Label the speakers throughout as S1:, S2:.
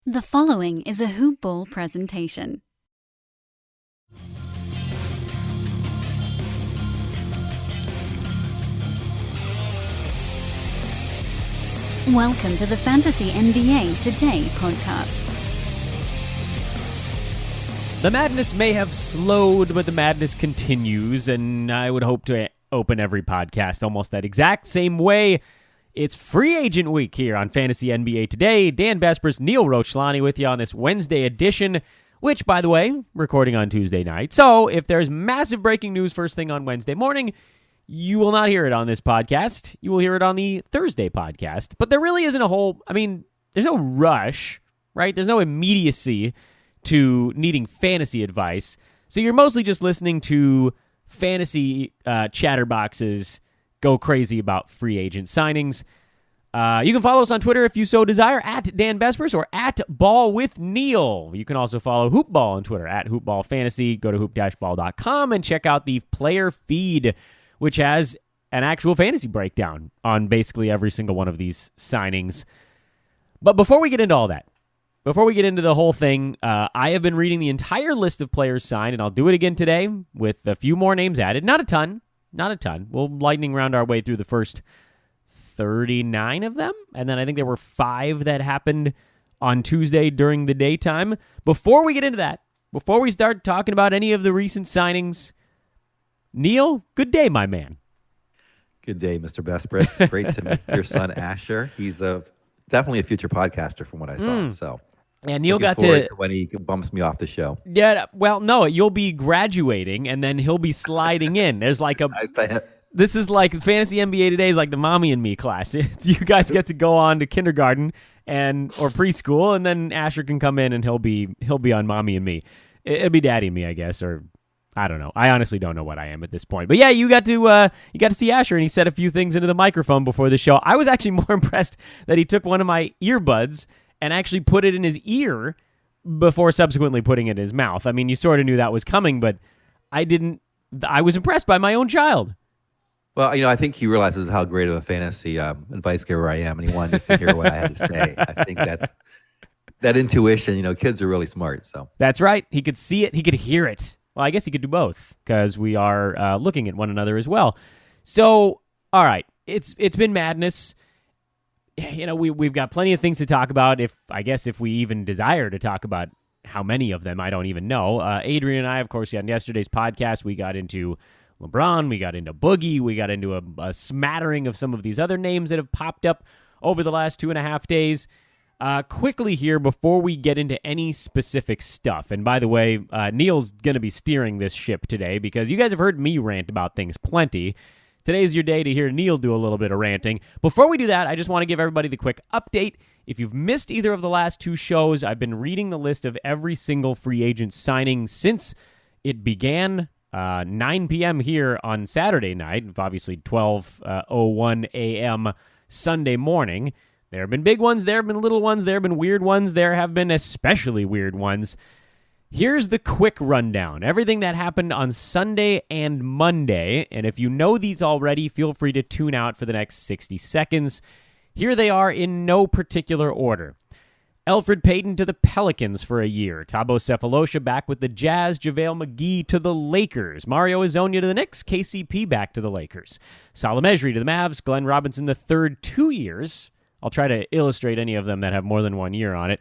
S1: The following is a Hoop Ball presentation. Welcome to the Fantasy NBA Today podcast.
S2: The madness may have slowed, but the madness continues, and I would hope to open every podcast almost that exact same way. It's free agent week here on Fantasy NBA Today. Dan Besbris, Neil Rochlani with you on this Wednesday edition, which, by the way, recording on Tuesday night. So if there's massive breaking news first thing on Wednesday morning, you will not hear it on this podcast. You will hear it on the Thursday podcast. But there really isn't there's no rush, right? There's no immediacy to needing fantasy advice. So you're mostly just listening to fantasy chatterboxes go crazy about free agent signings. You can follow us on Twitter if you so desire, at Dan Besbris or at Ball with Neil. You can also follow Hoop Ball on Twitter, at Hoop Ball Fantasy. Go to hoop-ball.com and check out the player feed, which has an actual fantasy breakdown on basically every single one of these signings. But before we get into all that, before we get into the whole thing, I have been reading the entire list of players signed, and I'll do it again today with a few more names added. Not a ton. We'll lightning round our way through the first 39 of them, and then I think there were 5 that happened on Tuesday during the daytime. Before we get into that, before we start talking about any of the recent signings, Neil, good day, my man.
S3: Good day, Mr. Besbris. Great to meet your son, Asher. He's definitely a future podcaster from what I saw. So,
S2: and Neil got
S3: to when he bumps me off the show.
S2: Yeah, well, no, you'll be graduating, and then he'll be sliding in. There's like this is like Fantasy NBA Today is like the Mommy and Me class. You guys get to go on to kindergarten or preschool, and then Asher can come in and he'll be on Mommy and Me. It'll be Daddy and Me, I guess, or I don't know. I honestly don't know what I am at this point. But yeah, you got to see Asher, and he said a few things into the microphone before the show. I was actually more impressed that he took one of my earbuds and actually put it in his ear before subsequently putting it in his mouth. I mean, you sort of knew that was coming, but I didn't. I was impressed by my own child.
S3: Well, I think he realizes how great of a fantasy advice giver I am, and he wanted just to hear what I had to say. I think that's that intuition. Kids are really smart. So
S2: that's right. He could see it. He could hear it. Well, I guess he could do both because we are looking at one another as well. So, all right, it's been madness. We've got plenty of things to talk about. If we even desire to talk about how many of them, I don't even know. Adrian and I, of course, on yesterday's podcast, we got into LeBron, we got into Boogie, we got into a smattering of some of these other names that have popped up over the last 2.5 days. Quickly here, before we get into any specific stuff, and by the way, Neil's going to be steering this ship today because you guys have heard me rant about things plenty. Today's your day to hear Neil do a little bit of ranting. Before we do that, I just want to give everybody the quick update. If you've missed either of the last 2 shows, I've been reading the list of every single free agent signing since it began 9 p.m. here on Saturday night, obviously 12:01 a.m. Sunday morning. There have been big ones, there have been little ones, there have been weird ones, there have been especially weird ones. Here's the quick rundown. Everything that happened on Sunday and Monday, and if you know these already, feel free to tune out for the next 60 seconds. Here they are in no particular order. Elfrid Payton to the Pelicans for a year. Thabo Sefolosha back with the Jazz. JaVale McGee to the Lakers. Mario Hezonja to the Knicks. KCP back to the Lakers. Salah Mejri to the Mavs. Glenn Robinson III 2 years. I'll try to illustrate any of them that have more than 1 year on it.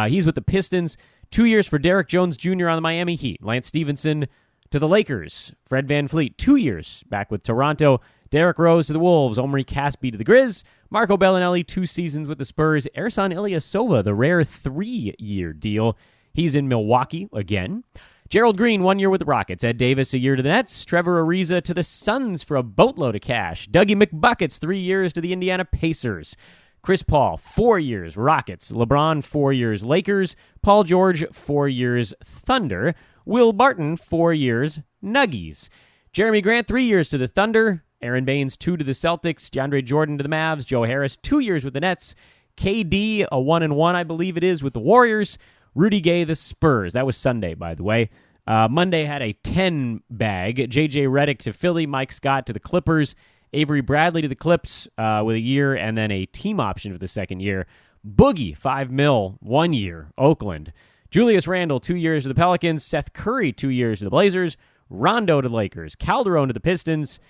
S2: He's with the Pistons. 2 years for Derrick Jones Jr. on the Miami Heat. Lance Stevenson to the Lakers. Fred VanVleet, 2 years back with Toronto. Derrick Rose to the Wolves. Omri Caspi to the Grizz. Marco Bellinelli, 2 seasons with the Spurs. Ersan Ilyasova, the rare 3-year deal. He's in Milwaukee again. Gerald Green, 1 year with the Rockets. Ed Davis, a year to the Nets. Trevor Ariza to the Suns for a boatload of cash. Dougie McBuckets, 3 years to the Indiana Pacers. Chris Paul, 4 years, Rockets. LeBron, 4 years, Lakers. Paul George, 4 years, Thunder. Will Barton, 4 years, Nuggies. Jeremy Grant, 3 years to the Thunder. Aaron Baines, 2 to the Celtics. DeAndre Jordan to the Mavs. Joe Harris, 2 years with the Nets. KD, a 1-1, I believe it is, with the Warriors. Rudy Gay, the Spurs. That was Sunday, by the way. Monday had a 10 bag. J.J. Redick to Philly. Mike Scott to the Clippers. Avery Bradley to the Clips with a year and then a team option for the second year. Boogie, $5 million, 1 year, Oakland. Julius Randle, 2 years to the Pelicans. Seth Curry, 2 years to the Blazers. Rondo to the Lakers. Calderon to the Pistons.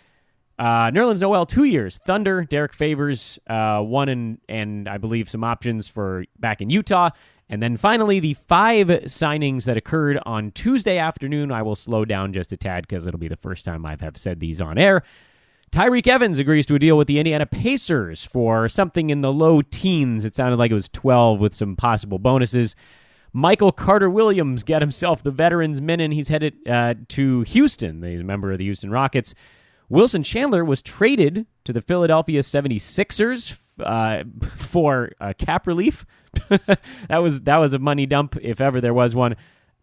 S2: Nerlens Noel, 2 years. Thunder. Derek Favors, 1 and I believe some options for back in Utah. And then finally, the 5 signings that occurred on Tuesday afternoon. I will slow down just a tad because it'll be the first time I have said these on air. Tyreek Evans agrees to a deal with the Indiana Pacers for something in the low teens. It sounded like it was 12 with some possible bonuses. Michael Carter-Williams got himself the veterans minute. He's headed to Houston. He's a member of the Houston Rockets. Wilson Chandler was traded to the Philadelphia 76ers for cap relief. That was a money dump, if ever there was one,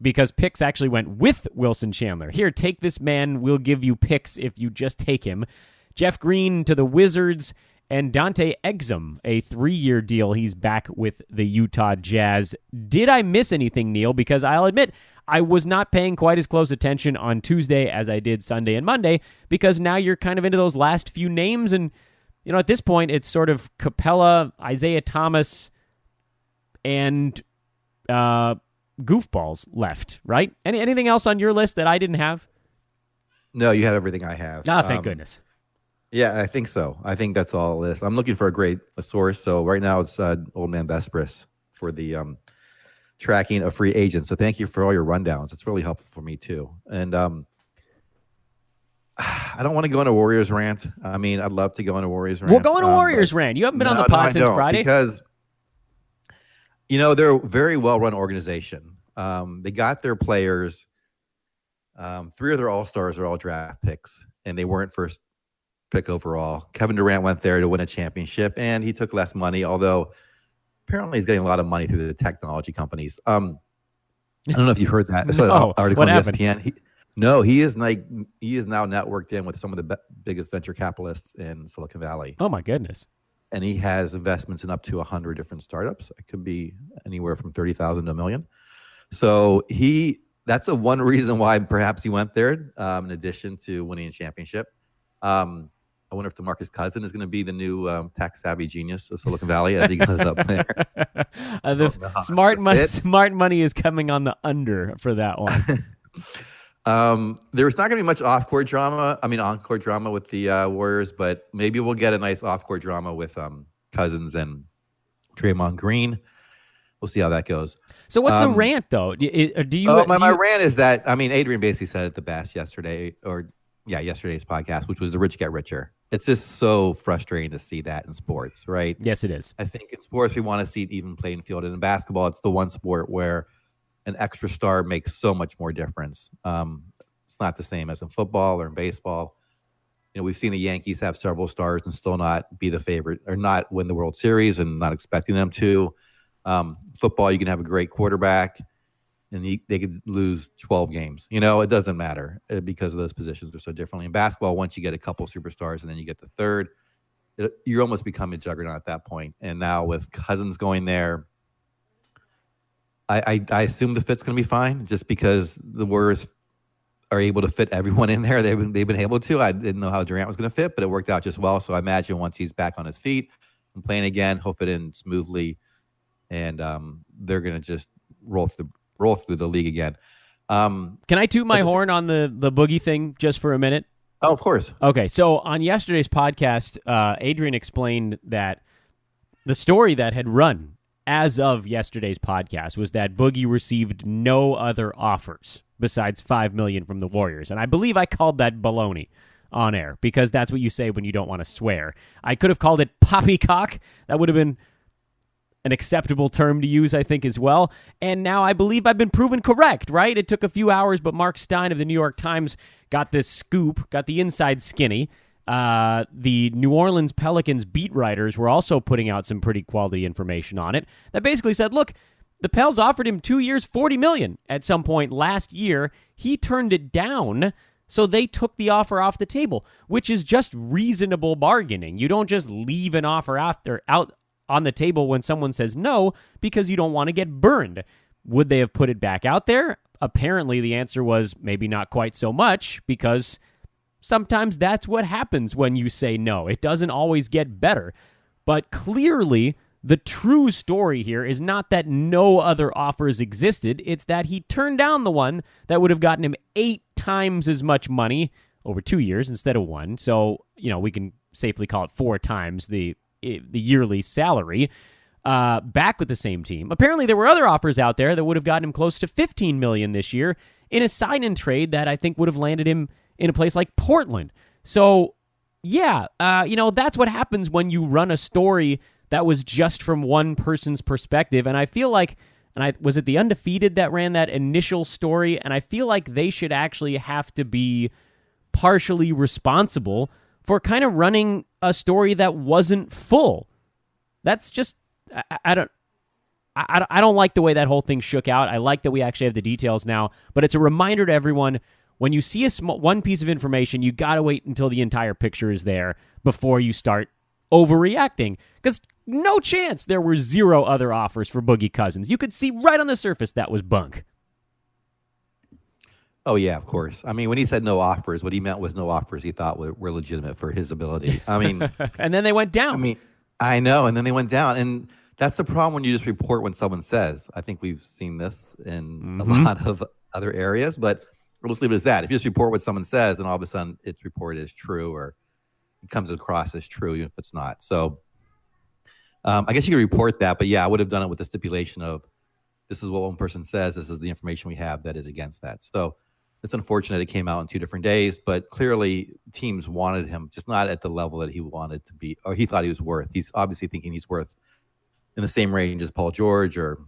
S2: because picks actually went with Wilson Chandler. Here, take this man. We'll give you picks if you just take him. Jeff Green to the Wizards, and Dante Exum, a 3-year deal. He's back with the Utah Jazz. Did I miss anything, Neil? Because I'll admit, I was not paying quite as close attention on Tuesday as I did Sunday and Monday, because now you're kind of into those last few names, and at this point, it's sort of Capella, Isaiah Thomas, and goofballs left, right? Anything else on your list that I didn't have?
S3: No, you had everything I have.
S2: Thank goodness.
S3: Yeah, I think so. I think that's all it is. I'm looking for a source. So right now it's old man Besbris for the tracking of free agents. So thank you for all your rundowns. It's really helpful for me too. And I don't want to go into Warriors rant. I mean, I'd love to go into Warriors rant.
S2: We'll go into Warriors rant. You haven't been on the pod since Friday.
S3: Because, they're a very well-run organization. They got their players. 3 of their all-stars are all draft picks, and they weren't first pick overall. Kevin Durant went there to win a championship, and he took less money, although apparently he's getting a lot of money through the technology companies. I don't know if you heard that. I saw an article on ESPN. He is now networked in with some of the biggest venture capitalists in Silicon Valley.
S2: Oh my goodness!
S3: And he has investments in up to 100 different startups. It could be anywhere from 30,000 to $1 million. So that's one reason why perhaps he went there. In addition to winning a championship. I wonder if DeMarcus Cousins is going to be the new tech-savvy genius of Silicon Valley as he goes up there.
S2: The smart money is coming on the under for that one.
S3: There's not going to be much on-court drama with the Warriors, but maybe we'll get a nice off-court drama with Cousins and Draymond Green. We'll see how that goes.
S2: So what's the rant, though?
S3: My rant is that, Adrian basically said it the best yesterday's podcast, which was the rich get richer. It's just so frustrating to see that in sports, right?
S2: Yes, it is.
S3: I think in sports, we want to see an even playing field. And in basketball, it's the one sport where an extra star makes so much more difference. It's not the same as in football or in baseball. We've seen the Yankees have several stars and still not be the favorite or not win the World Series and not expecting them to. Football, you can have a great quarterback and they could lose 12 games. It doesn't matter because of those positions are so differently. In basketball, once you get a couple superstars and then you get the third, you almost become a juggernaut at that point. And now with Cousins going there, I assume the fit's going to be fine just because the Warriors are able to fit everyone in there. They've been able to. I didn't know how Durant was going to fit, but it worked out just well. So I imagine once he's back on his feet and playing again, he'll fit in smoothly. And they're going to just roll through the league again.
S2: Can I toot my horn on the Boogie thing just for a minute?
S3: Oh, of course.
S2: Okay, so on yesterday's podcast, Adrian explained that the story that had run as of yesterday's podcast was that Boogie received no other offers besides $5 million from the Warriors. And I believe I called that baloney on air because that's what you say when you don't want to swear. I could have called it poppycock. That would have been an acceptable term to use, I think, as well. And now I believe I've been proven correct, right? It took a few hours, but Mark Stein of the New York Times got this scoop, got the inside skinny. The New Orleans Pelicans beat writers were also putting out some pretty quality information on it that basically said, look, the Pels offered him 2 years, $40 million at some point last year. He turned it down, so they took the offer off the table, which is just reasonable bargaining. You don't just leave an offer out on the table when someone says no because you don't want to get burned. Would they have put it back out there? Apparently, the answer was maybe not quite so much because sometimes that's what happens when you say no. It doesn't always get better. But clearly, The true story here is not that no other offers existed. It's that he turned down the one that would have gotten him 8 times as much money over 2 years instead of 1. So, we can safely call it 4 times the yearly salary back with the same team. Apparently, there were other offers out there that would have gotten him close to $15 million this year in a sign-in trade that I think would have landed him in a place like Portland. So, yeah, that's what happens when you run a story that was just from one person's perspective. And I feel like, was it The Undefeated that ran that initial story? And I feel like they should actually have to be partially responsible for kind of running a story that wasn't full. That's just, I don't like the way that whole thing shook out. I like that we actually have the details now, but it's a reminder to everyone, when you see one piece of information, you got to wait until the entire picture is there before you start overreacting, because no chance there were 0 other offers for Boogie Cousins. You could see right on the surface that was bunk.
S3: Oh, yeah, of course. I mean, when he said no offers, what he meant was no offers he thought were legitimate for his ability. I mean...
S2: And then they went down.
S3: I mean, I know, and then they went down. And that's the problem when you just report when someone says. I think we've seen this in a lot of other areas, but we'll just leave it as that. If you just report what someone says, and all of a sudden it's reported as true, or it comes across as true, even if it's not. So I guess you could report that, but yeah, I would have done it with the stipulation of, this is what one person says, this is the information we have that is against that. So it's unfortunate it came out in 2 different days, but clearly teams wanted him, just not at the level that he wanted to be, or he thought he was worth. He's obviously thinking he's worth in the same range as Paul George, or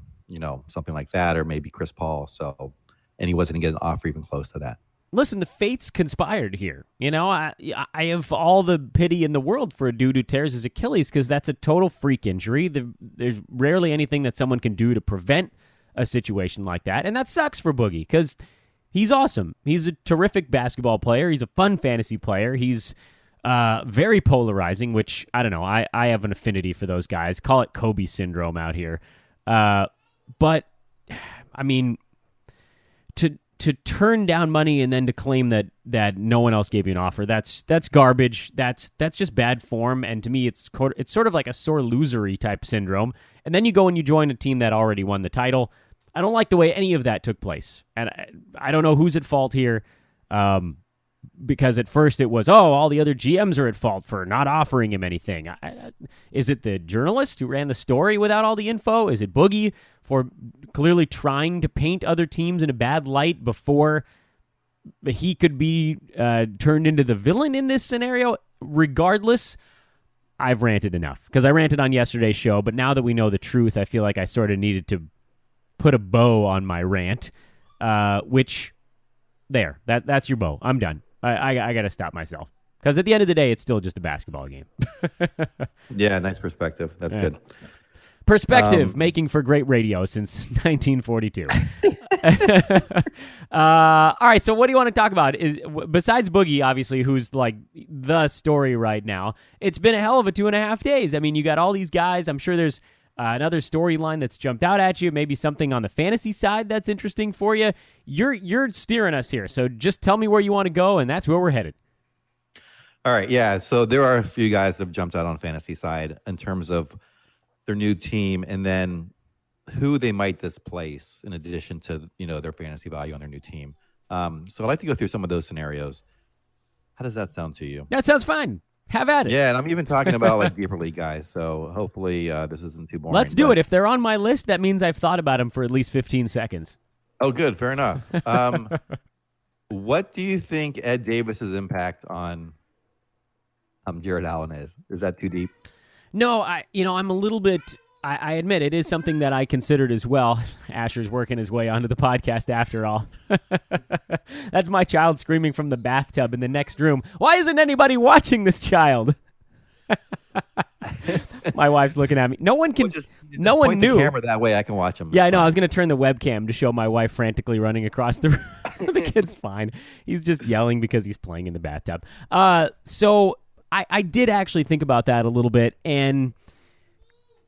S3: something like that, or maybe Chris Paul. So, and he wasn't going to get an offer even close to that.
S2: Listen, the fates conspired here. I have all the pity in the world for a dude who tears his Achilles, because that's a total freak injury. There's rarely anything that someone can do to prevent a situation like that, and that sucks for Boogie, because he's awesome. He's a terrific basketball player. He's a fun fantasy player. He's very polarizing, which, I don't know, I have an affinity for those guys. Call it Kobe syndrome out here. But, I mean, to turn down money and then to claim that no one else gave you an offer, that's garbage. That's just bad form, and to me, it's sort of like a sore losery type syndrome. And then you go and you join a team that already won the title. I don't like the way any of that took place, and I don't know who's at fault here, because at first it was, all the other GMs are at fault for not offering him anything. Is it the journalist who ran the story without all the info? Is it Boogie for clearly trying to paint other teams in a bad light before he could be turned into the villain in this scenario? Regardless, I've ranted enough, because I ranted on yesterday's show, but now that we know the truth, I feel like I sort of needed to put a bow on my rant, which, that's your bow. I'm done. I got to stop myself, because at the end of the day, it's still just a basketball game.
S3: Yeah, nice perspective. That's good.
S2: Perspective, making for great radio since 1942. All right, so what do you want to talk about? Besides Boogie, obviously, who's like the story right now, it's been a hell of a 2.5 days. I mean, you got all these guys. I'm sure there's another storyline that's jumped out at you, maybe something on the fantasy side that's interesting for you. You're steering us here, so just tell me where you want to go, and that's where we're headed.
S3: All right, yeah. So there are a few guys that have jumped out on fantasy side in terms of their new team, and then who they might displace in addition to their fantasy value on their new team. So I'd like to go through some of those scenarios. How does that sound to you?
S2: That sounds fine. Have at it.
S3: Yeah, and I'm even talking about like deeper league guys. So hopefully this isn't too boring.
S2: Let's do it. If they're on my list, that means I've thought about them for at least 15 seconds.
S3: Oh, good. Fair enough. What do you think Ed Davis's impact on Jared Allen is? Is that too deep?
S2: No, I'm a little bit. I admit it is something that I considered as well. Asher's working his way onto the podcast after all. That's my child screaming from the bathtub in the next room. Why isn't anybody watching this child? My wife's looking at me. No one can. No one knew.
S3: The camera that way I can watch him.
S2: Yeah, I know. I was going to turn the webcam to show my wife frantically running across the room. The kid's fine. He's just yelling because he's playing in the bathtub. So I did actually think about that a little bit, and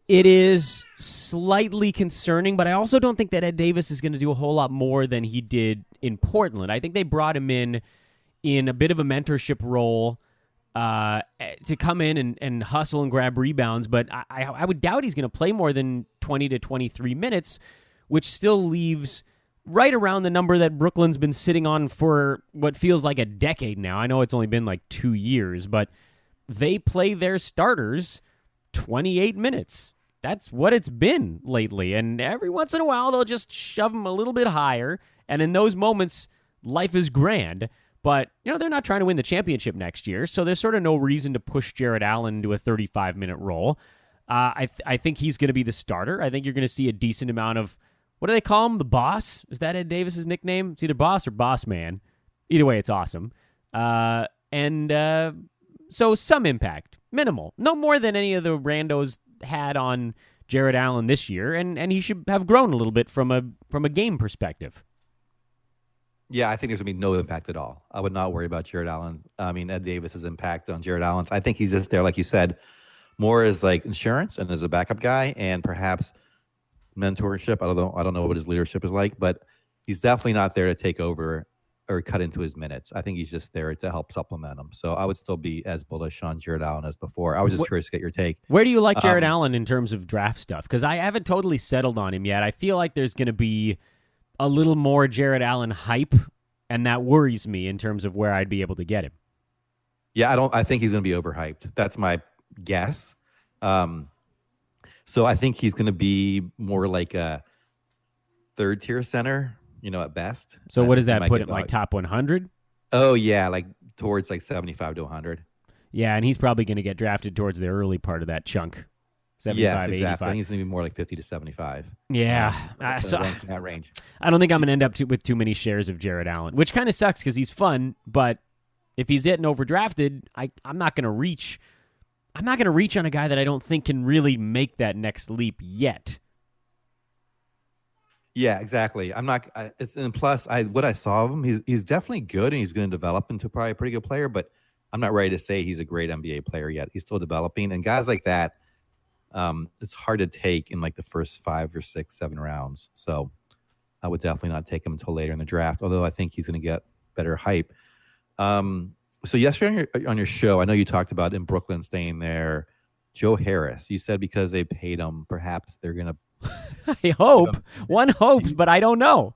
S2: it is slightly concerning, but I also don't think that Ed Davis is going to do a whole lot more than he did in Portland. I think they brought him in a bit of a mentorship role to come in and hustle and grab rebounds, but I would doubt he's going to play more than 20 to 23 minutes, which still leaves right around the number that Brooklyn's been sitting on for what feels like a decade now. I know it's only been like 2 years, but they play their starters 28 minutes. That's what it's been lately, and every once in a while they'll just shove them a little bit higher, and in those moments, life is grand. But, they're not trying to win the championship next year, so there's sort of no reason to push Jarrett Allen into a 35-minute role. I think he's going to be the starter. I think you're going to see a decent amount of, what do they call him, the boss? Is that Ed Davis's nickname? It's either boss or boss man. Either way, it's awesome. So some impact. Minimal. No more than any of the randos had on Jarrett Allen this year, and he should have grown a little bit from a game perspective.
S3: Yeah, I think there's going to be no impact at all. I would not worry about Jarrett Allen. Ed Davis's impact on Jarrett Allen's. I think he's just there, like you said, more as like insurance and as a backup guy and perhaps mentorship. I don't know what his leadership is like, but he's definitely not there to take over or cut into his minutes. I think he's just there to help supplement him. So I would still be as bullish on Jarrett Allen as before. I was just curious to get your take.
S2: Where do you like Jarrett Allen in terms of draft stuff? Because I haven't totally settled on him yet. I feel like there's going to be a little more Jarrett Allen hype, and that worries me in terms of where I'd be able to get him.
S3: Yeah, I think he's going to be overhyped. That's my guess. So I think he's going to be more like a third-tier center, at best.
S2: So what does that put him, like top 100?
S3: Oh, yeah, like towards like 75 to 100.
S2: Yeah, and he's probably going to get drafted towards the early part of that chunk. 75,
S3: yes, exactly.
S2: 85.
S3: I think he's going to be more like 50 to 75.
S2: Yeah.
S3: So in that range.
S2: I don't think I'm going to end up with too many shares of Jarrett Allen, which kind of sucks because he's fun, but if he's getting overdrafted, I'm not going to reach. I'm not going to reach on a guy that I don't think can really make that next leap yet.
S3: Yeah, exactly. I'm not. And plus, what I saw of him, he's definitely good, and he's going to develop into probably a pretty good player. But I'm not ready to say he's a great NBA player yet. He's still developing, and guys like that, it's hard to take in like the first 5 or 6, 7 rounds. So I would definitely not take him until later in the draft. Although I think he's going to get better hype. So yesterday on your show, I know you talked about in Brooklyn staying there. Joe Harris, you said because they paid him, perhaps they're going to.
S2: I hope. One hopes, but I don't know.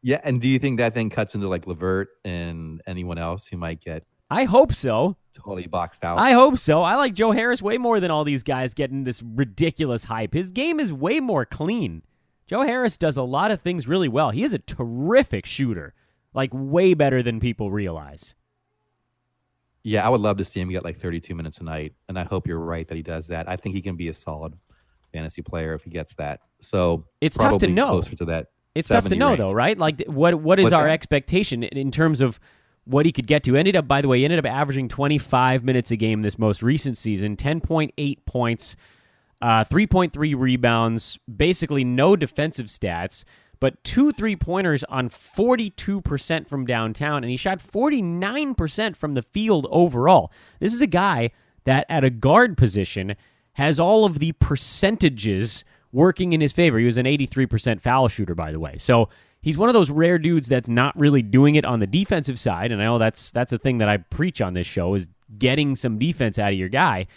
S3: Yeah, and do you think that then cuts into like LeVert and anyone else who might get?
S2: I hope so.
S3: Totally boxed out.
S2: I hope so. I like Joe Harris way more than all these guys getting this ridiculous hype. His game is way more clean. Joe Harris does a lot of things really well. He is a terrific shooter, like way better than people realize.
S3: Yeah, I would love to see him get like 32 minutes a night, and I hope you're right that he does that. I think he can be a solid fantasy player if he gets that. So
S2: it's tough to know.
S3: Closer to that.
S2: It's tough to know, though, right? Like, what is our expectation in terms of what he could get to? Ended up averaging 25 minutes a game this most recent season, 10.8 points, 3.3 rebounds, basically no defensive stats, but 2 3-pointers on 42% from downtown, and he shot 49% from the field overall. This is a guy that at a guard position has all of the percentages working in his favor. He was an 83% foul shooter, by the way. So he's one of those rare dudes that's not really doing it on the defensive side, and I know that's a thing that I preach on this show is getting some defense out of your guy.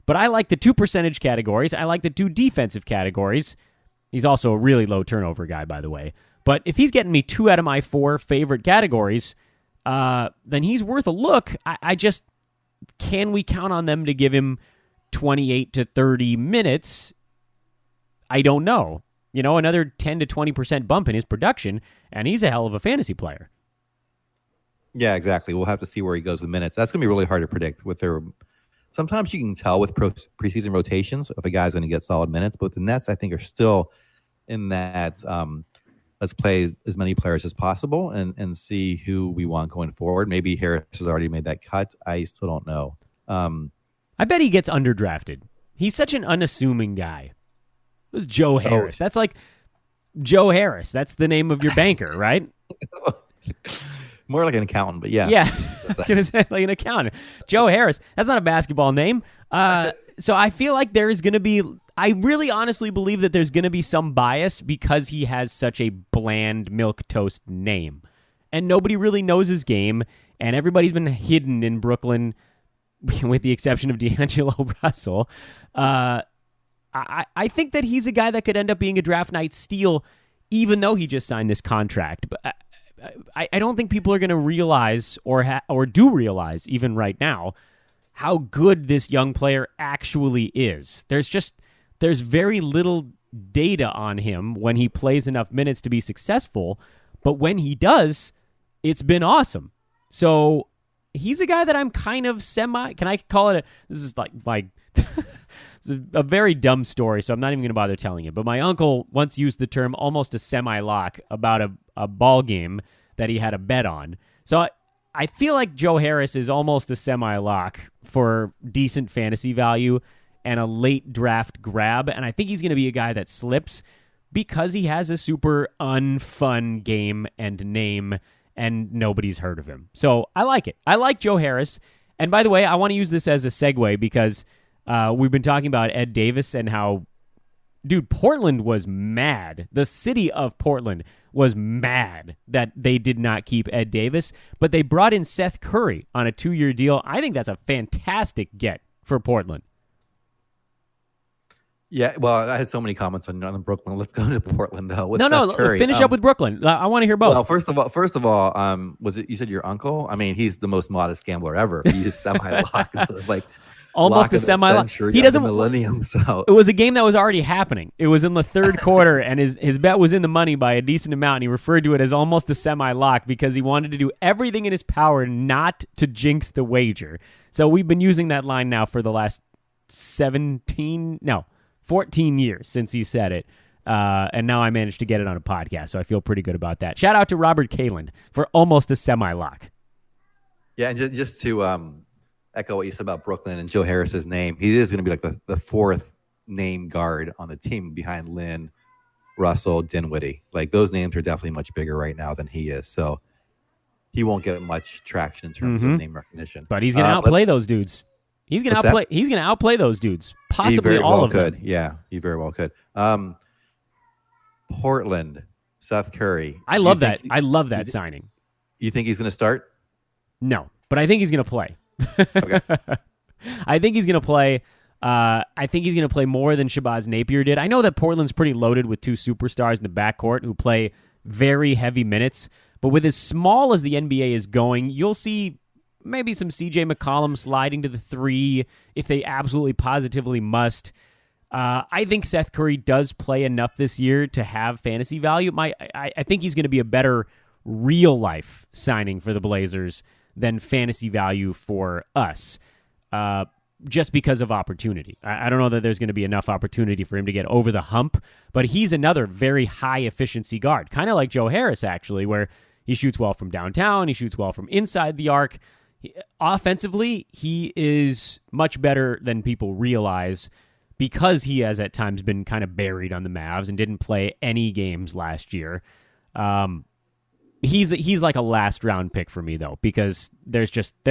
S2: But I like the 2 percentage categories. I like the 2 defensive categories. He's also a really low turnover guy, by the way. But if he's getting me 2 out of my 4 favorite categories, then he's worth a look. I just, can we count on them to give him 28 to 30 minutes? I don't know. Another 10 to 20% bump in his production, and he's a hell of a fantasy player.
S3: Yeah, exactly. We'll have to see where he goes with minutes. That's going to be really hard to predict with their. Sometimes you can tell with preseason rotations if a guy's going to get solid minutes, but the Nets, I think, are still in that let's play as many players as possible and see who we want going forward. Maybe Harris has already made that cut. I still don't know.
S2: I bet he gets underdrafted. He's such an unassuming guy. It was Joe Harris. That's like Joe Harris. That's the name of your banker, right?
S3: More like an accountant, but yeah.
S2: Yeah, I was going to say like an accountant. Joe Harris. That's not a basketball name. So I feel like there is going to be, I really honestly believe that there's going to be some bias because he has such a bland milquetoast name. And nobody really knows his game, and everybody's been hidden in Brooklyn with the exception of D'Angelo Russell. I think that he's a guy that could end up being a draft night steal, even though he just signed this contract. But I don't think people are going to realize or do realize even right now how good this young player actually is. There's very little data on him when he plays enough minutes to be successful, but when he does, it's been awesome. So he's a guy that I'm kind of can I call it this is like this is a very dumb story, so I'm not even going to bother telling it, but my uncle once used the term almost a semi-lock about a ball game that he had a bet on. So I feel like Joe Harris is almost a semi-lock for decent fantasy value and a late draft grab, and I think he's going to be a guy that slips because he has a super unfun game and name, and nobody's heard of him. So I like it. I like Joe Harris. And by the way, I want to use this as a segue because we've been talking about Ed Davis and how, dude, Portland was mad. The city of Portland was mad that they did not keep Ed Davis, but they brought in Seth Curry on a 2-year deal. I think that's a fantastic get for Portland.
S3: Yeah, well, I had so many comments on Brooklyn. Let's go to Portland though.
S2: No, finish up with Brooklyn. I want to hear both.
S3: Well, first of all, was it you said your uncle? I mean, he's the most modest gambler ever. He used semi-lock instead of like
S2: almost a semi-lock. He doesn't
S3: millennium. So
S2: it was a game that was already happening. It was in the third quarter, and his bet was in the money by a decent amount. And he referred to it as almost a semi-lock because he wanted to do everything in his power not to jinx the wager. So we've been using that line now for the last 14 years since he said it. And now I managed to get it on a podcast, so I feel pretty good about that. Shout out to Robert Kaland for almost a semi-lock.
S3: Yeah, and just to echo what you said about Brooklyn and Joe Harris's name, he is going to be like the fourth name guard on the team behind Lynn, Russell, Dinwiddie. Like those names are definitely much bigger right now than he is. So he won't get much traction in terms of name recognition.
S2: But he's going to outplay those dudes. He's going to outplay those dudes. Possibly all of them.
S3: Yeah, he very well could. Portland, Seth Curry.
S2: I love that. I love that signing.
S3: You think he's going to start?
S2: No, but I think he's going to play.
S3: Okay.
S2: I think he's going to play. I think he's going to play more than Shabazz Napier did. I know that Portland's pretty loaded with two superstars in the backcourt who play very heavy minutes, but with as small as the NBA is going, you'll see maybe some CJ McCollum sliding to the 3 if they absolutely positively must. I think Seth Curry does play enough this year to have fantasy value. I think he's going to be a better real-life signing for the Blazers than fantasy value for us, just because of opportunity. I don't know that there's going to be enough opportunity for him to get over the hump, but he's another very high-efficiency guard, kind of like Joe Harris, actually, where he shoots well from downtown, he shoots well from inside the arc. Offensively, he is much better than people realize because he has at times been kind of buried on the Mavs and didn't play any games last year. He's like a last round pick for me though, because there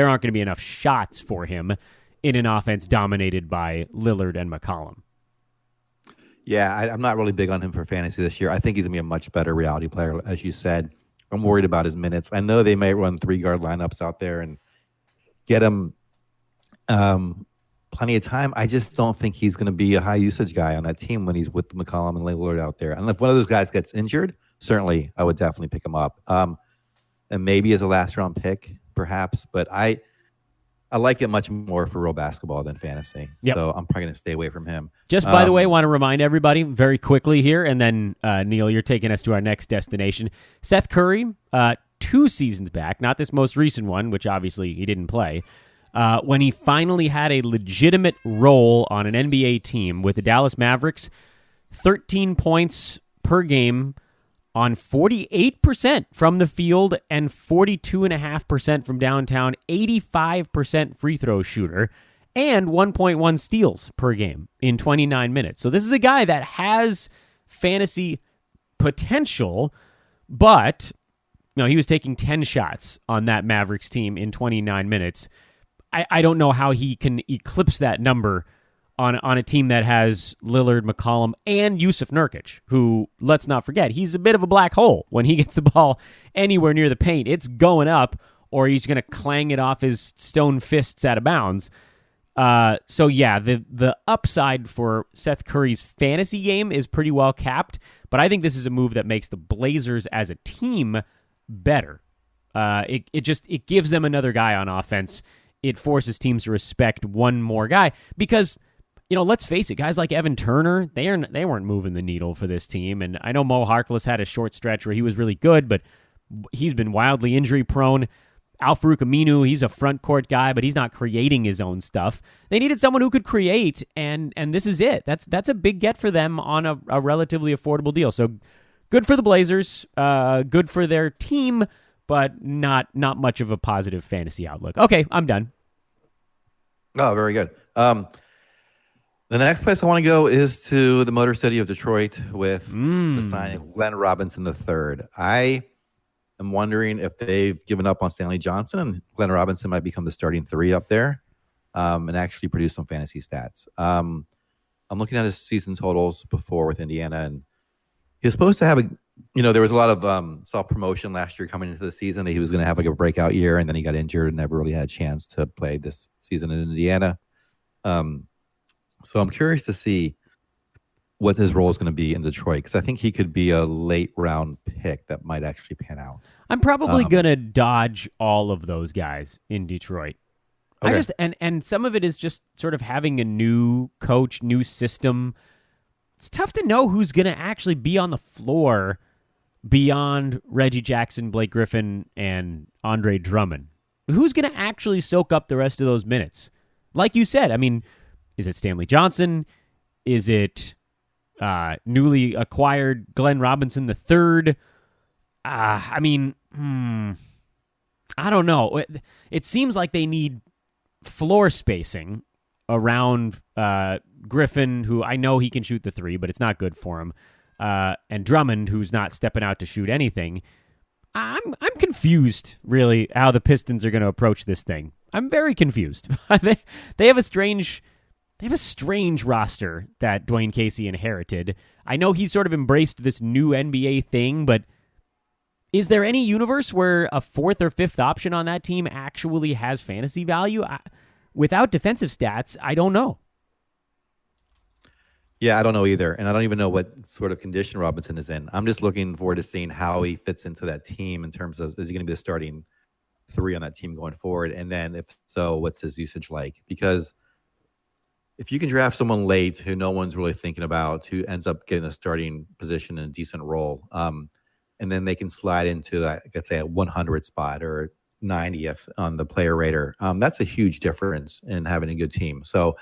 S2: aren't going to be enough shots for him in an offense dominated by Lillard and McCollum.
S3: Yeah, I'm not really big on him for fantasy this year. I think he's going to be a much better reality player, as you said. I'm worried about his minutes. I know they may run 3-guard lineups out there and get him plenty of time. I just don't think he's going to be a high usage guy on that team when he's with McCollum and Lillard out there. And if one of those guys gets injured, certainly I would definitely pick him up. And maybe as a last round pick, perhaps. But I like it much more for real basketball than fantasy.
S2: Yep.
S3: So I'm probably going to stay away from him.
S2: Just by the way, want to remind everybody very quickly here, and then Neil, you're taking us to our next destination. Seth Curry, 2 seasons back, not this most recent one, which obviously he didn't play, when he finally had a legitimate role on an NBA team with the Dallas Mavericks, 13 points per game on 48% from the field and 42.5% from downtown, 85% free throw shooter, and 1.1 steals per game in 29 minutes. So this is a guy that has fantasy potential, but he was taking 10 shots on that Mavericks team in 29 minutes. I don't know how he can eclipse that number on a team that has Lillard, McCollum, and Yusuf Nurkic, who, let's not forget, he's a bit of a black hole when he gets the ball anywhere near the paint. It's going up or he's going to clang it off his stone fists out of bounds. The upside for Seth Curry's fantasy game is pretty well capped, but I think this is a move that makes the Blazers as a team better. It gives them another guy on offense. It forces teams to respect one more guy because, let's face it, guys like Evan Turner, they weren't moving the needle for this team. And I know Mo Harkless had a short stretch where he was really good, but he's been wildly injury prone. Al-Farouq Aminu, he's a front court guy, but he's not creating his own stuff. They needed someone who could create, and this is it. That's a big get for them on a relatively affordable deal. So good for the Blazers, good for their team, but not much of a positive fantasy outlook. Okay, I'm done.
S3: Oh, very good. The next place I want to go is to the Motor City of Detroit with the signing of Glenn Robinson III. I am wondering if they've given up on Stanley Johnson and Glenn Robinson might become the starting 3 up there and actually produce some fantasy stats. I'm looking at his season totals before with Indiana, and he was supposed to have there was a lot of self-promotion last year coming into the season that he was going to have a breakout year, and then he got injured and never really had a chance to play this season in Indiana. So I'm curious to see what his role is going to be in Detroit, because I think he could be a late round pick that might actually pan out.
S2: I'm probably going to dodge all of those guys in Detroit.
S3: Okay.
S2: And some of it is just sort of having a new coach, new system. It's tough to know who's going to actually be on the floor beyond Reggie Jackson, Blake Griffin, and Andre Drummond. Who's going to actually soak up the rest of those minutes? Like you said, I mean, is it Stanley Johnson? Is it newly acquired Glenn Robinson III? I don't know. It seems like they need floor spacing around Griffin, who I know he can shoot the 3, but it's not good for him, and Drummond, who's not stepping out to shoot anything. I'm confused, really, how the Pistons are going to approach this thing. I'm very confused. They have a strange roster that Dwayne Casey inherited. I know he's sort of embraced this new NBA thing, but is there any universe where a 4th or 5th option on that team actually has fantasy value? Without defensive stats, I don't know.
S3: Yeah, I don't know either. And I don't even know what sort of condition Robinson is in. I'm just looking forward to seeing how he fits into that team in terms of, is he going to be the starting 3 on that team going forward? And then if so, what's his usage like? Because if you can draft someone late who no one's really thinking about, who ends up getting a starting position in a decent role, and then they can slide into, like I say, a 100 spot or 90th on the player rater, that's a huge difference in having a good team. So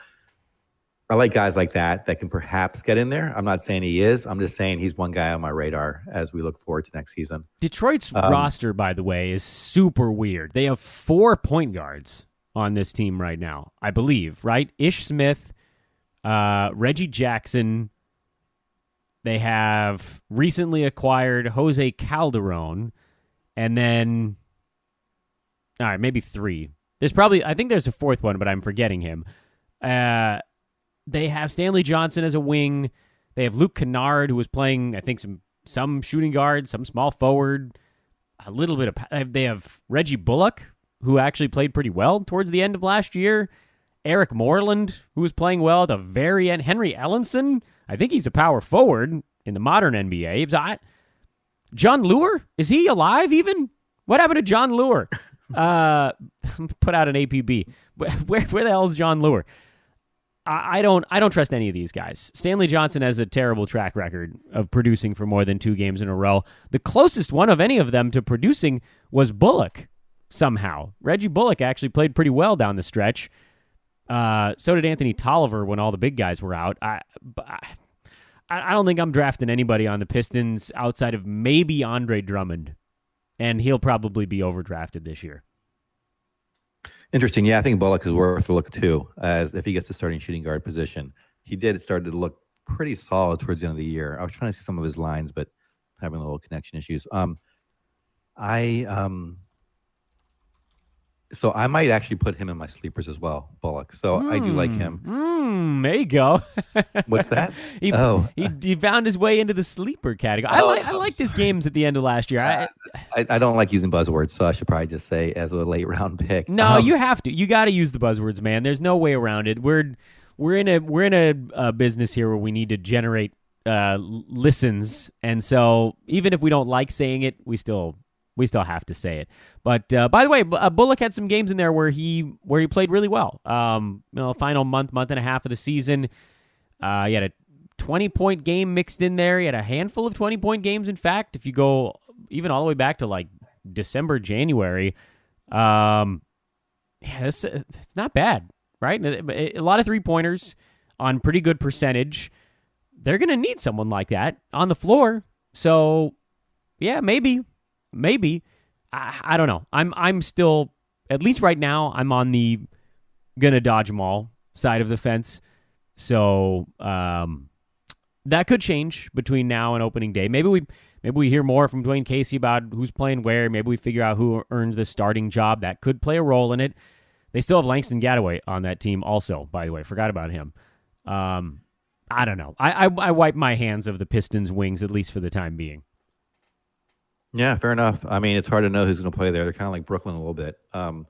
S3: I like guys like that can perhaps get in there. I'm not saying he is. I'm just saying he's one guy on my radar as we look forward to next season.
S2: Detroit's roster, by the way, is super weird. They have 4 point guards on this team right now, I believe, right? Ish Smith, Reggie Jackson. They have recently acquired Jose Calderon, and then, all right, maybe 3. I think there's a 4th one, but I'm forgetting him. They have Stanley Johnson as a wing. They have Luke Kennard, who was playing, I think, some shooting guard, some small forward, a little bit of. They have Reggie Bullock, who actually played pretty well towards the end of last year. Eric Moreland, who was playing well at the very end. Henry Ellenson, I think he's a power forward in the modern NBA. John Lure, is he alive even? What happened to John Lure? Put out an APB. Where the hell is John Lure? I don't trust any of these guys. Stanley Johnson has a terrible track record of producing for more than 2 games in a row. The closest one of any of them to producing was Bullock somehow. Reggie Bullock actually played pretty well down the stretch. So did Anthony Tolliver when all the big guys were out. I don't think I'm drafting anybody on the Pistons outside of maybe Andre Drummond, and he'll probably be overdrafted this year.
S3: Interesting. Yeah, I think Bullock is worth a look too, as if he gets the starting shooting guard position. He started to look pretty solid towards the end of the year. I was trying to see some of his lines, but having a little connection issues. I So I might actually put him in my sleepers as well, Bullock. So I do like him.
S2: There you go.
S3: What's that?
S2: He found his way into the sleeper category. I liked his games at the end of last year.
S3: I don't like using buzzwords, so I should probably just say as a late round pick.
S2: No, you have to. You got to use the buzzwords, man. There's no way around it. We're in a business here where we need to generate listens, and so even if we don't like saying it, we still have to say it. But by the way, Bullock had some games in there where he played really well. Final month and a half of the season, he had a 20-point game mixed in there. He had a handful of 20-point games. In fact, if you go even all the way back to like December, January, it's not bad, right? A lot of 3-pointers on pretty good percentage. They're going to need someone like that on the floor. So, yeah, maybe. I don't know. I'm still, at least right now, I'm on the gonna dodge them all side of the fence. So that could change between now and opening day. Maybe we hear more from Dwayne Casey about who's playing where. Maybe we figure out who earned the starting job. That could play a role in it. They still have Langston Gadaway on that team also, by the way. Forgot about him. I don't know. I wipe my hands of the Pistons' wings, at least for the time being.
S3: Yeah, fair enough. I mean, it's hard to know who's going to play there. They're kind of like Brooklyn a little bit, and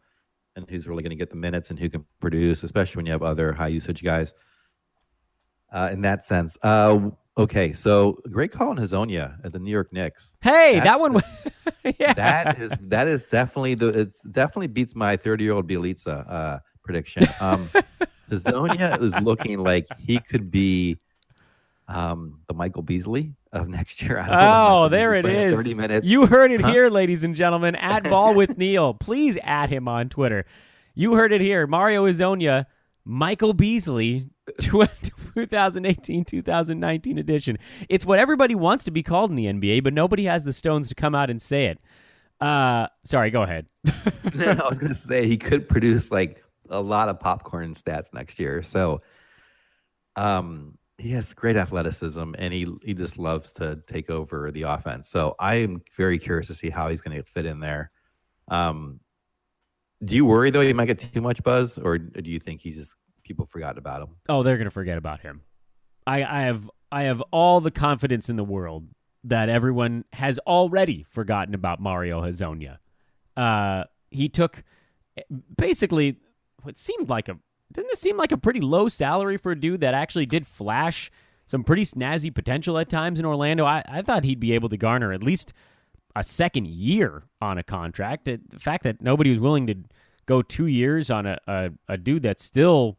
S3: who's really going to get the minutes and who can produce, especially when you have other high-usage guys in that sense. Okay, so great call on Hazonia at the New York Knicks.
S2: Hey, that one. Yeah.
S3: That is definitely it definitely beats my 30-year-old Bielitsa prediction. Hazonia is looking like he could be the Michael Beasley of next year.
S2: There it is.
S3: 30 minutes.
S2: You heard it here, ladies and gentlemen. At Ball with Neil. Please add him on Twitter. You heard it here. Mario Hazonia, Michael Beasley, 2018-2019 edition. It's what everybody wants to be called in the NBA, but nobody has the stones to come out and say it. Sorry, go ahead.
S3: No, I was going to say he could produce like a lot of popcorn stats next year. So, he has great athleticism, and he just loves to take over the offense. So I am very curious to see how he's going to fit in there. Do you worry, though, he might get too much buzz, or do you think people forgot about him?
S2: Oh, they're going to forget about him. I have all the confidence in the world that everyone has already forgotten about Mario Hazonia. He took basically what seemed like didn't this seem like a pretty low salary for a dude that actually did flash some pretty snazzy potential at times in Orlando? I thought he'd be able to garner at least a second year on a contract. The fact that nobody was willing to go 2 years on a dude that's still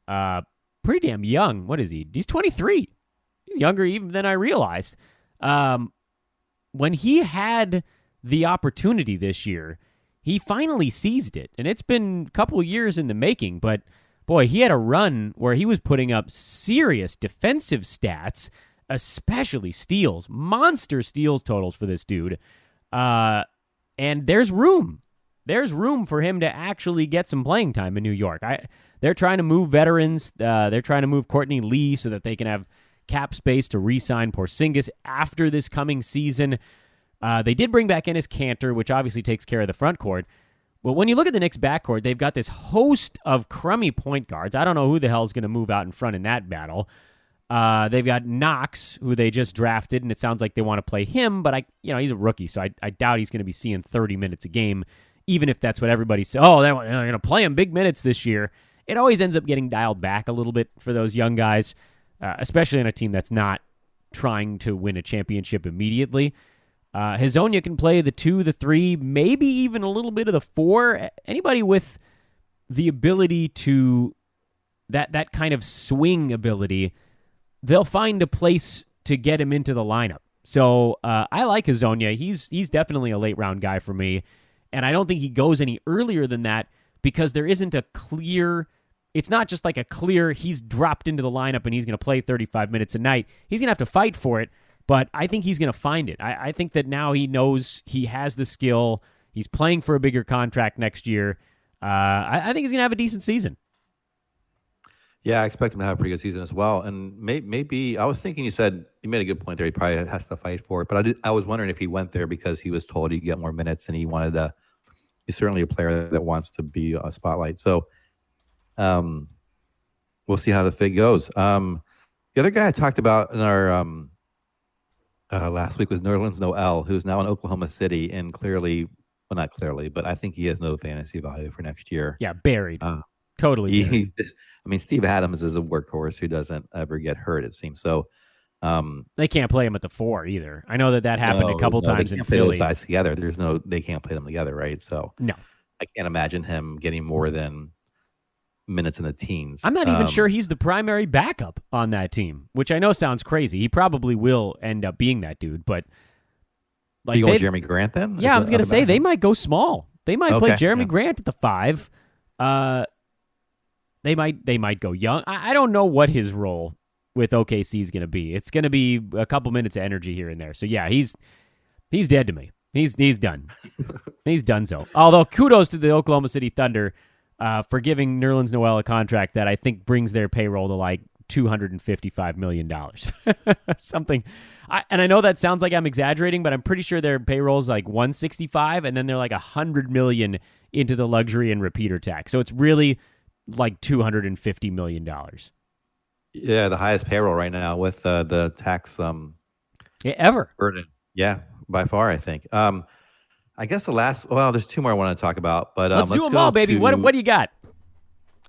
S2: pretty damn young. What is he? He's 23. He's younger even than I realized. When he had the opportunity this year, he finally seized it. And it's been a couple of years in the making, but boy, he had a run where he was putting up serious defensive stats, especially steals, monster steals totals for this dude. And there's room. There's room for him to actually get some playing time in New York. They're trying to move veterans. They're trying to move Courtney Lee so that they can have cap space to re-sign Porzingis after this coming season. They did bring back Enes Kanter, which obviously takes care of the front court. But when you look at the Knicks' backcourt, they've got this host of crummy point guards. I don't know who the hell is going to move out in front in that battle. They've got Knox, who they just drafted, and it sounds like they want to play him, but he's a rookie, so I doubt he's going to be seeing 30 minutes a game, even if that's what everybody says. Oh, they're going to play him big minutes this year. It always ends up getting dialed back a little bit for those young guys, especially on a team that's not trying to win a championship immediately. Hazonia can play the 2, the 3, maybe even a little bit of the 4. Anybody with the ability to that kind of swing ability, they'll find a place to get him into the lineup. So I like Hazonia. He's definitely a late round guy for me, and I don't think he goes any earlier than that because there isn't a clear. It's not just like a clear. He's dropped into the lineup and he's going to play 35 minutes a night. He's going to have to fight for it. But I think he's going to find it. I think that now he knows he has the skill. He's playing for a bigger contract next year. I think he's going to have a decent season.
S3: Yeah, I expect him to have a pretty good season as well. And maybe I was thinking you made a good point there. He probably has to fight for it. But I was wondering if he went there because he was told he'd get more minutes and he wanted to, he's certainly a player that wants to be a spotlight. So we'll see how the fit goes. The other guy I talked about in our last week was Nerlens Noel, who's now in Oklahoma City, and clearly, well, not clearly, but I think he has no fantasy value for next year.
S2: Yeah, buried. Totally buried.
S3: I mean, Steve Adams is a workhorse who doesn't ever get hurt, it seems. So
S2: they can't play him at the 4 either. I know that happened a couple times in Philly.
S3: They can't play those guys together. They can't play them together, right? So
S2: no,
S3: I can't imagine him getting more than minutes in the teens.
S2: I'm not even sure he's the primary backup on that team, which I know sounds crazy. He probably will end up being that dude, but
S3: like, you going with Jeremy Grant then?
S2: Yeah, I was going to say they might go small. They might play Jeremy Grant at the 5. They might go young. I don't know what his role with OKC is going to be. It's going to be a couple minutes of energy here and there. So yeah, he's dead to me. He's done. He's done so. Although kudos to the Oklahoma City Thunder for giving Nerlens Noel a contract that I think brings their payroll to like $255 million. Something. And I know that sounds like I'm exaggerating, but I'm pretty sure their payroll is like 165, and then they're like $100 million into the luxury and repeater tax. So it's really like $250 million.
S3: Yeah, the highest payroll right now with the tax
S2: ever
S3: burden. Yeah, by far, I think. I guess there's 2 more I want to talk about, but
S2: let's do them all, baby. What do you got?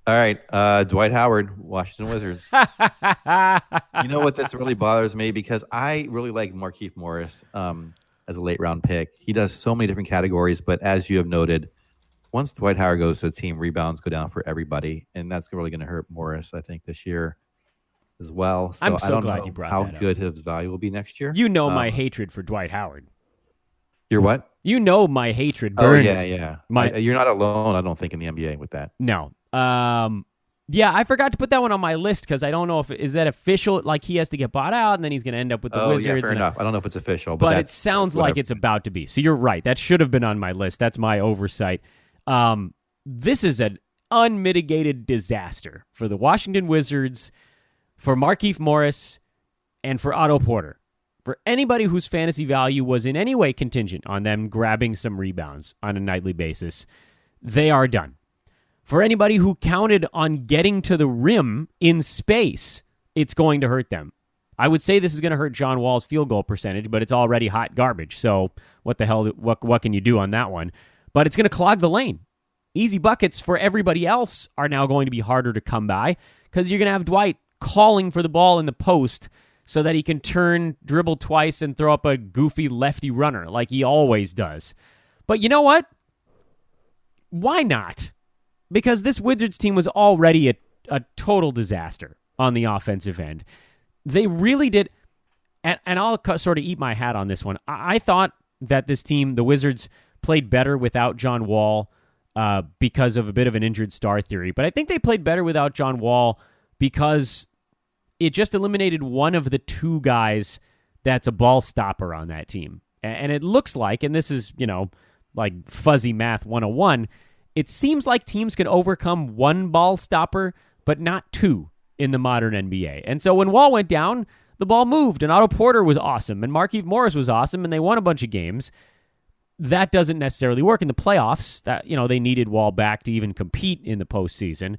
S3: All right, Dwight Howard, Washington Wizards. You know what? This really bothers me because I really like Markieff Morris as a late round pick. He does so many different categories, but as you have noted, once Dwight Howard goes to the team, rebounds go down for everybody, and that's really going to hurt Morris, I think, this year as well. So
S2: I'm so
S3: I don't
S2: glad
S3: know
S2: you brought
S3: how
S2: that
S3: good his value will be next year.
S2: You know my hatred for Dwight Howard.
S3: You're what?
S2: You know my hatred burns.
S3: Oh, yeah. You're not alone, I don't think, in the NBA with that.
S2: No. Yeah, I forgot to put that one on my list because I don't know is that official, like he has to get bought out and then he's going to end up with the Wizards.
S3: Yeah, fair enough. I don't know if it's official.
S2: But it sounds like it's about to be. So you're right. That should have been on my list. That's my oversight. This is an unmitigated disaster for the Washington Wizards, for Markieff Morris, and for Otto Porter. For anybody whose fantasy value was in any way contingent on them grabbing some rebounds on a nightly basis, they are done. For anybody who counted on getting to the rim in space, it's going to hurt them. I would say this is going to hurt John Wall's field goal percentage, but it's already hot garbage. So what the hell? What can you do on that one? But it's going to clog the lane. Easy buckets for everybody else are now going to be harder to come by because you're going to have Dwight calling for the ball in the post so that he can dribble twice, and throw up a goofy lefty runner like he always does. But you know what? Why not? Because this Wizards team was already a total disaster on the offensive end. They really did, and I'll sort of eat my hat on this one. I thought that this team, the Wizards, played better without John Wall because of a bit of an injured star theory. But I think they played better without John Wall because it just eliminated one of the 2 guys that's a ball stopper on that team. And it looks like, and this is, like fuzzy math 101, it seems like teams can overcome 1 ball stopper, but not 2 in the modern NBA. And so when Wall went down, the ball moved, and Otto Porter was awesome, and Markieff Morris was awesome, and they won a bunch of games. That doesn't necessarily work in the playoffs. That they needed Wall back to even compete in the postseason.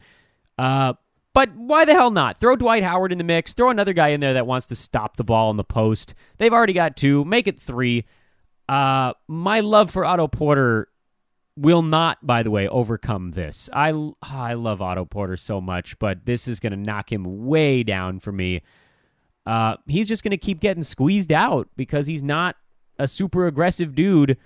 S2: But why the hell not? Throw Dwight Howard in the mix. Throw another guy in there that wants to stop the ball in the post. They've already got 2. Make it 3. My love for Otto Porter will not, by the way, overcome this. I love Otto Porter so much, but this is going to knock him way down for me. He's just going to keep getting squeezed out because he's not a super aggressive dude,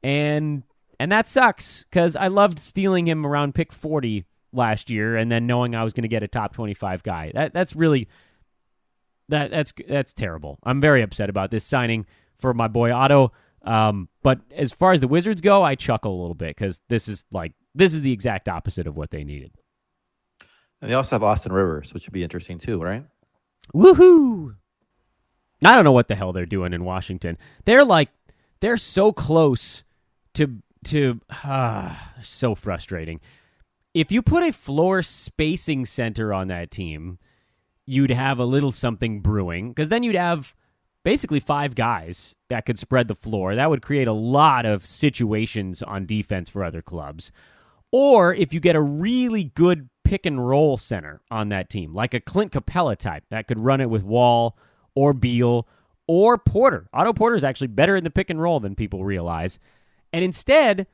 S2: and that sucks because I loved stealing him around pick 40 last year and then knowing I was going to get a top 25 guy. That's really that's terrible. I'm very upset about this signing for my boy Otto. But as far as the Wizards go, I chuckle a little bit because this is the exact opposite of what they needed.
S3: And they also have Austin Rivers, which would be interesting too, right?
S2: Woohoo! I don't know what the hell they're doing in Washington. They're so close to so frustrating. If you put a floor spacing center on that team, you'd have a little something brewing because then you'd have basically 5 guys that could spread the floor. That would create a lot of situations on defense for other clubs. Or if you get a really good pick and roll center on that team, like a Clint Capella type that could run it with Wall or Beal or Porter. Otto Porter is actually better in the pick and roll than people realize. And instead,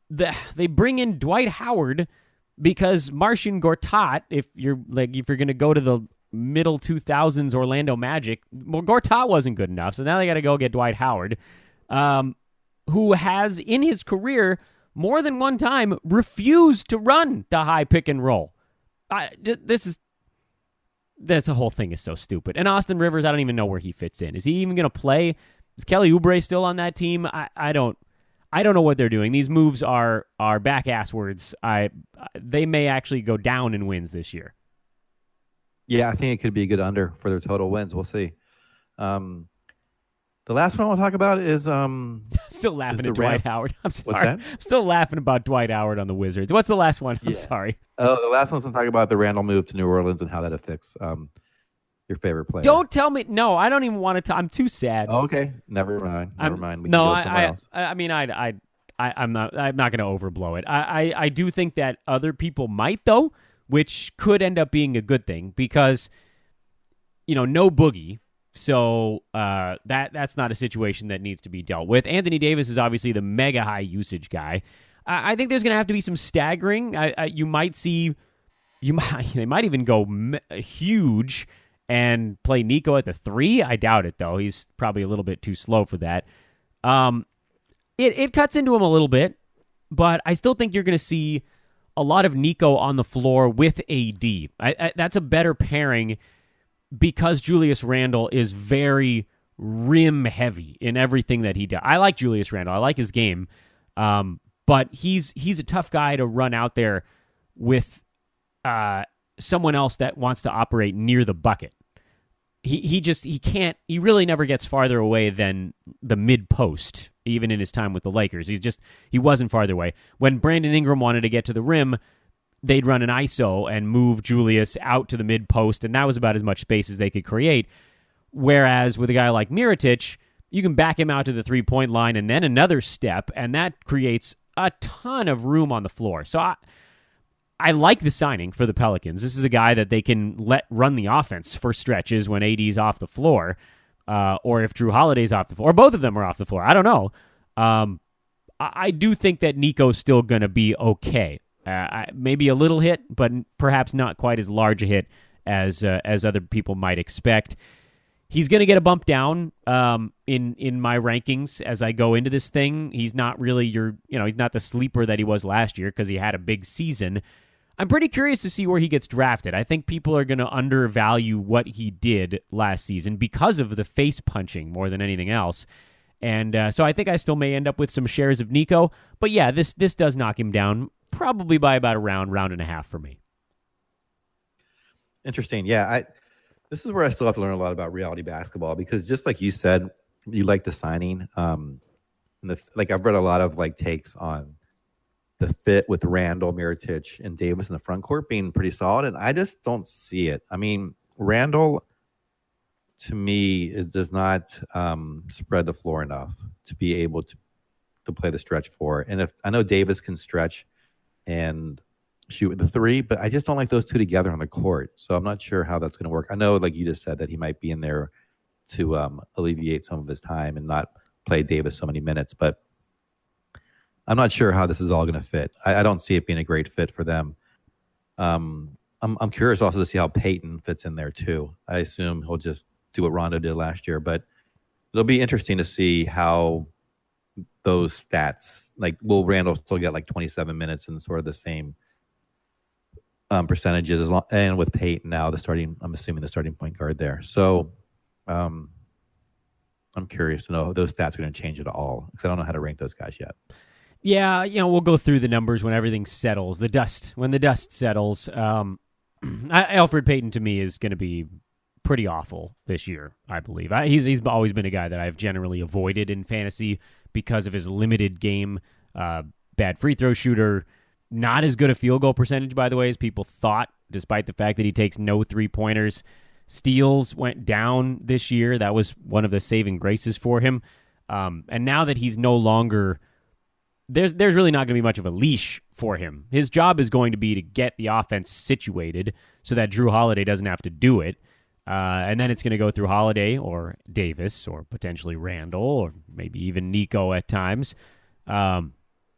S2: they bring in Dwight Howard because Marcin Gortat, if you're going to go to the middle 2000s Orlando Magic, well, Gortat wasn't good enough, so now they got to go get Dwight Howard, who has in his career more than one time refused to run the high pick and roll. This whole thing is so stupid. And Austin Rivers, I don't even know where he fits in. Is he even going to play? Is Kelly Oubre still on that team? I don't know what they're doing. These moves are back ass words. They may actually go down in wins this year.
S3: Yeah, I think it could be a good under for their total wins. We'll see. The last one I want to talk about is
S2: still laughing at Dwight Howard. I'm sorry.
S3: What's that?
S2: I'm still laughing about Dwight Howard on the Wizards. What's the last one? I'm sorry.
S3: Oh, the last one's going to talk about the Randall move to New Orleans and how that affects your favorate player.
S2: Don't tell me. No, I don't even want to. I'm too sad.
S3: Oh, okay, never mind. We can
S2: no,
S3: go somewhere else.
S2: I mean, I'm not going to overblow it. I do think that other people might though, which could end up being a good thing because, no Boogie. So that's not a situation that needs to be dealt with. Anthony Davis is obviously the mega high usage guy. I think there's going to have to be some staggering. You might see, they might even go huge and play Nico at the 3. I doubt it though. He's probably a little bit too slow for that. It cuts into him a little bit, but I still think you're going to see a lot of Nico on the floor with AD. That's a better pairing because Julius Randle is very rim heavy in everything that he does. I like Julius Randle. I like his game. But he's a tough guy to run out there with someone else that wants to operate near the bucket. He can't. He really never gets farther away than the mid post, even in his time with the Lakers. He wasn't farther away. When Brandon Ingram wanted to get to the rim, they'd run an ISO and move Julius out to the mid post, and that was about as much space as they could create. Whereas with a guy like Mirotic, you can back him out to the 3-point line and then another step, and that creates a ton of room on the floor. So I like the signing for the Pelicans. This is a guy that they can let run the offense for stretches when AD's off the floor, or if Drew Holiday's off the floor, or both of them are off the floor. I don't know. I do think that Nico's still going to be okay. Maybe a little hit, but perhaps not quite as large a hit as other people might expect. He's going to get a bump down in my rankings as I go into this thing. He's not really he's not the sleeper that he was last year because he had a big season. I'm pretty curious to see where he gets drafted. I think people are going to undervalue what he did last season because of the face punching more than anything else. And so I think I still may end up with some shares of Nico. But yeah, this does knock him down probably by about a round and a half for me.
S3: Interesting. Yeah, this is where I still have to learn a lot about reality basketball because just like you said, you like the signing. I've read a lot of takes on the fit with Randall, Mirotic, and Davis in the front court being pretty solid, and I just don't see it. I mean, Randall, to me, it does not spread the floor enough to be able to play the stretch 4. And if I know Davis can stretch and shoot with the 3, but I just don't like those two together on the court. So I'm not sure how that's going to work. I know, like you just said, that he might be in there to alleviate some of his time and not play Davis so many minutes, but I'm not sure how this is all going to fit. I don't see it being a great fit for them. I'm curious also to see how Peyton fits in there too. I assume he'll just do what Rondo did last year, but it'll be interesting to see how those stats, will Randall still get 27 minutes and sort of the same percentages and with Peyton now I'm assuming the starting point guard there. So I'm curious to know if those stats are going to change at all because I don't know how to rank those guys yet.
S2: Yeah, we'll go through the numbers when everything settles. When the dust settles, Elfrid Payton to me is going to be pretty awful this year, I believe. He's always been a guy that I've generally avoided in fantasy because of his limited game, bad free throw shooter, not as good a field goal percentage, by the way, as people thought, despite the fact that he takes no 3-pointers. Steals went down this year. That was one of the saving graces for him. And now that he's no longer, there's really not going to be much of a leash for him. His job is going to be to get the offense situated so that Drew Holiday doesn't have to do it. And then it's going to go through Holiday or Davis or potentially Randall or maybe even Nico at times. I'm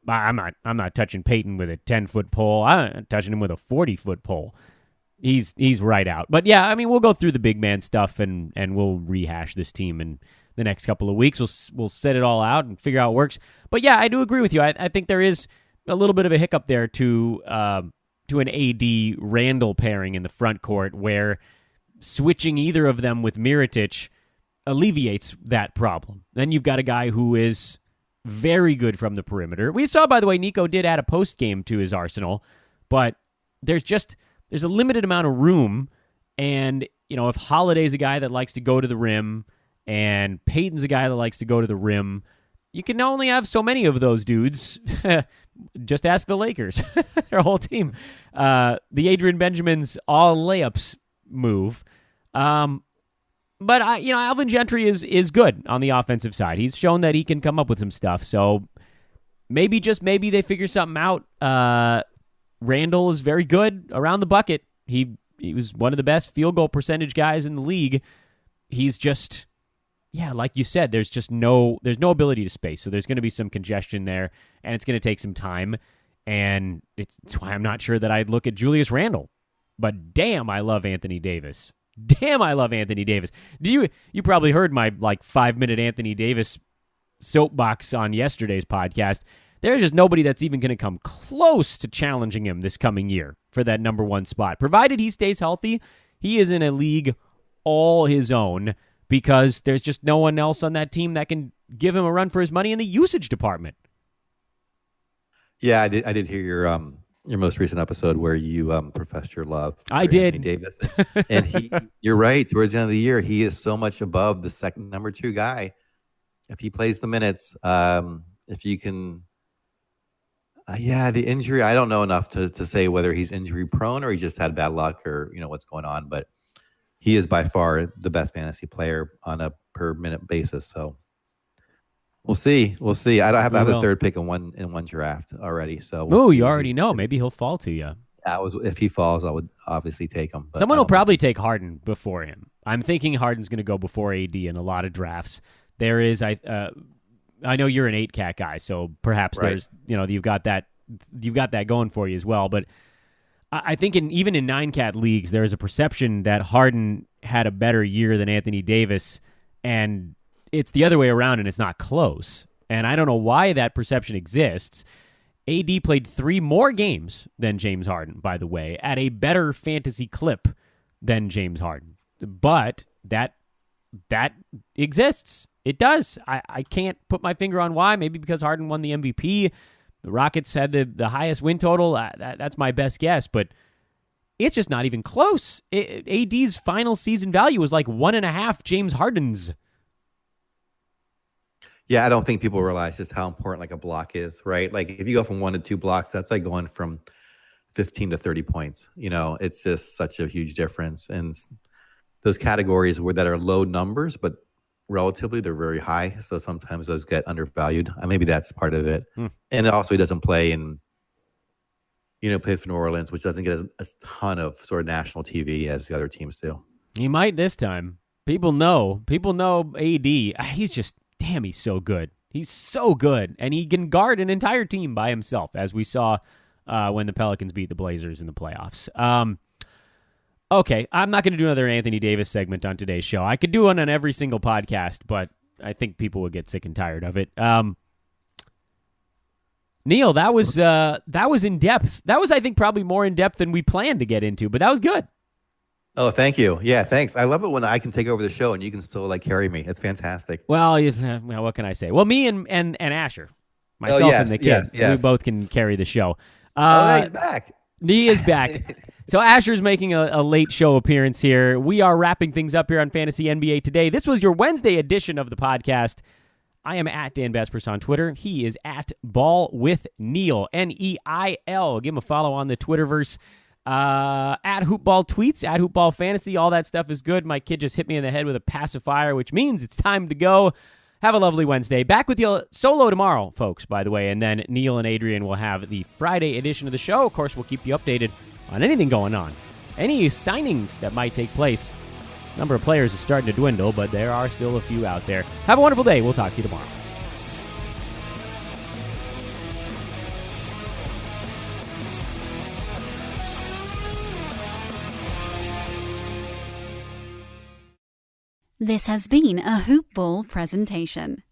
S2: not touching Peyton with a 10-foot pole. I'm touching him with a 40-foot pole. He's right out. But yeah, I mean, we'll go through the big man stuff and we'll rehash this team in the next couple of weeks. We'll set it all out and figure out how it works. But yeah, I do agree with you. I think there is a little bit of a hiccup there to an AD Randall pairing in the front court where switching either of them with Mirotic alleviates that problem. Then you've got a guy who is very good from the perimeter. We saw, by the way, Nico did add a post game to his arsenal, but there's a limited amount of room. And, if Holiday's a guy that likes to go to the rim and Peyton's a guy that likes to go to the rim, you can only have so many of those dudes. Just ask the Lakers, their whole team. The Adrian Benjamin's all layups move. But Alvin Gentry is good on the offensive side. He's shown that he can come up with some stuff. So maybe they figure something out. Randall is very good around the bucket. He was one of the best field goal percentage guys in the league. He's just, like you said, there's no ability to space. So there's going to be some congestion there, and it's going to take some time. And it's why I'm not sure that I'd look at Julius Randle. But damn, I love Anthony Davis. You probably heard my 5-minute Anthony Davis soapbox on yesterday's podcast. There's just nobody that's even going to come close to challenging him this coming year for that number one spot. Provided he stays healthy, he is in a league all his own because there's just no one else on that team that can give him a run for his money in the usage department.
S3: Yeah, I did hear your most recent episode where you professed your love for
S2: I did.
S3: Anthony Davis. And you're right, towards the end of the year, he is so much above the second number 2 guy. If he plays the minutes, if you can, the injury, I don't know enough to say whether he's injury prone or he just had bad luck or, what's going on, but he is by far the best fantasy player on a per minute basis. So we'll see. I have the third pick in one draft already. So
S2: you already know. Maybe he'll fall to you.
S3: If he falls, I would obviously take him.
S2: Someone will probably take Harden before him. I'm thinking Harden's going to go before AD in a lot of drafts. There is, I know you're an 8-cat guy, so perhaps there's, you've got that going for you as well. But I think even in 9-cat leagues, there is a perception that Harden had a better year than Anthony Davis, and it's the other way around, and it's not close. And I don't know why that perception exists. AD played 3 more games than James Harden, by the way, at a better fantasy clip than James Harden. But that exists. It does. I can't put my finger on why. Maybe because Harden won the MVP. The Rockets had the highest win total. That's my best guess. But it's just not even close. AD's final season value was like 1.5 James Harden's.
S3: Yeah, I don't think people realize just how important a block is, right? Like if you go from 1 to 2 blocks, that's like going from 15 to 30 points. It's just such a huge difference. And those categories that are low numbers, but relatively they're very high. So sometimes those get undervalued. Maybe that's part of it. And also he doesn't play in, plays for New Orleans, which doesn't get a ton of sort of national TV as the other teams do.
S2: He might this time. People know AD. He's so good. He's so good. And he can guard an entire team by himself, as we saw when the Pelicans beat the Blazers in the playoffs. Okay, I'm not going to do another Anthony Davis segment on today's show. I could do one on every single podcast, but I think people would get sick and tired of it. Neil, that was in depth. That was, I think, probably more in depth than we planned to get into, but that was good.
S3: Oh, thank you. Yeah, thanks. I love it when I can take over the show and you can still carry me. It's fantastic.
S2: Well, what can I say? Well, me and Asher, myself and the kid, we both can carry the show.
S3: He's back.
S2: He is back. So Asher's making a late show appearance here. We are wrapping things up here on Fantasy NBA Today. This was your Wednesday edition of the podcast. I am at Dan Besbris on Twitter. He is at Ball with Neil, Neil. Give him a follow on the Twitterverse. At Hoopball Tweets, at Hoopball Fantasy, all that stuff is good. My kid just hit me in the head with a pacifier, which means it's time to go. Have a lovely Wednesday. Back with you solo tomorrow, folks, by the way. And then Neil and Adrian will have the Friday edition of the show. Of course, we'll keep you updated on anything going on. Any signings that might take place. Number of players is starting to dwindle, but there are still a few out there. Have a wonderful day. We'll talk to you tomorrow.
S1: This has been a Hoop Ball presentation.